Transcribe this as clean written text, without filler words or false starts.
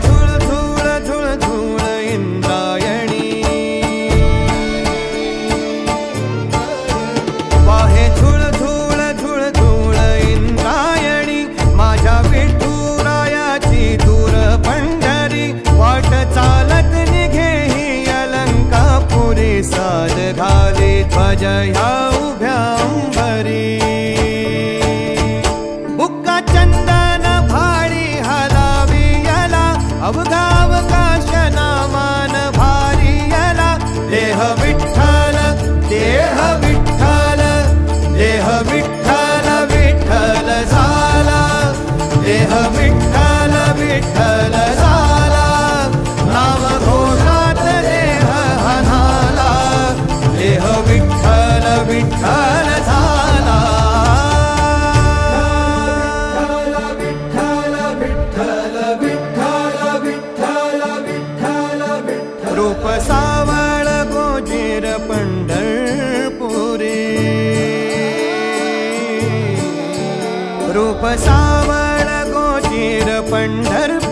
झुळ झुळ झुळ झुळ इंद्रायणी, वाहे झुळ झुळ झुळ झुळ इंद्रायणी, माझ्या विठुरायाची दूर पंढरी, वाट चालत निघे ही अलंकापुरी, साद घाली ध्वज ह्या उभ्या अंबरी, बुक्का चंदन भारी हलावी याला, अवघावकाश नामान भारी याला, देह विठ्ठल देह विठ्ठल देह विठ्ठल विठ्ठल झाला, देह विठ्ठल विठ्ठल झाला, नाम घोषात देह हनाला, देह विठ्ठल विठ्ठल झाला, रूप सावळ गोजीर पंढरपुरी, रूप सावळ गोजीर पंढरपुरी,